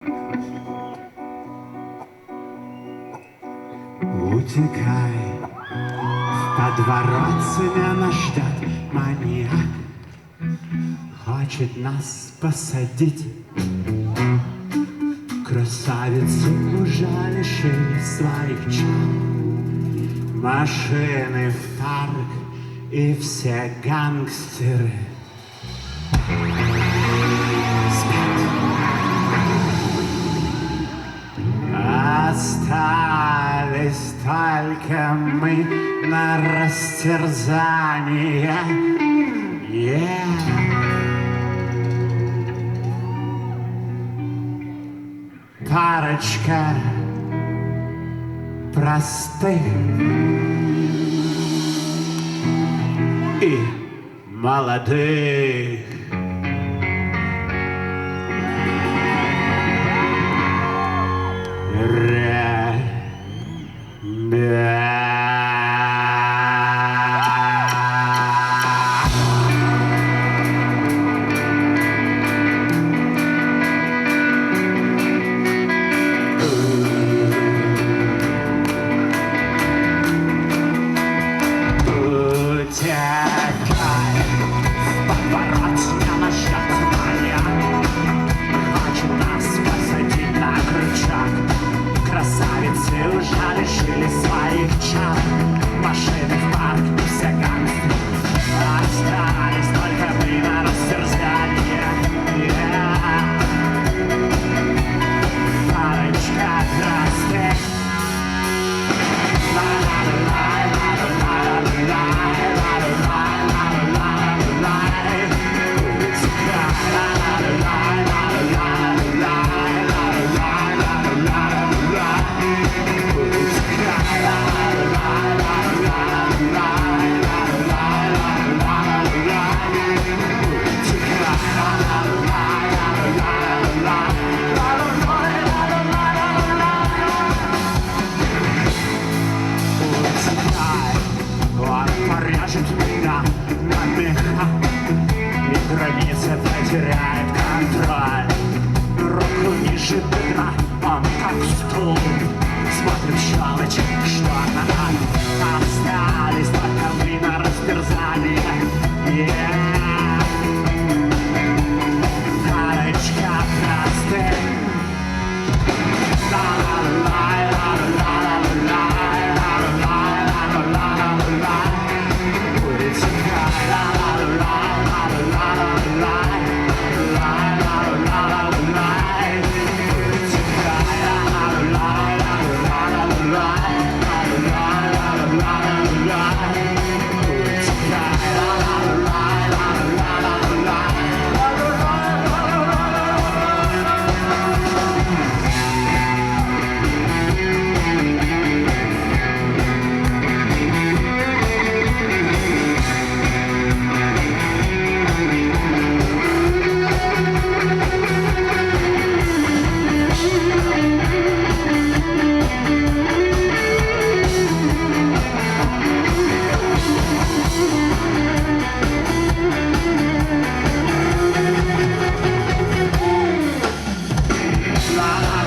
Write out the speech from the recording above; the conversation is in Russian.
Утекай, в подворотне нас ждет маньяк, хочет нас посадить. Красавицу уже лишили своих чар, машины в парк и все гангстеры спят. Остались только мы на растерзание. Парочка простых и молодых. Граница потеряет контроль. Руку ниже бедра, он как стул. Смотрит в щелочь, что на нас. Остались только мы на растерзание. Парочка простых. La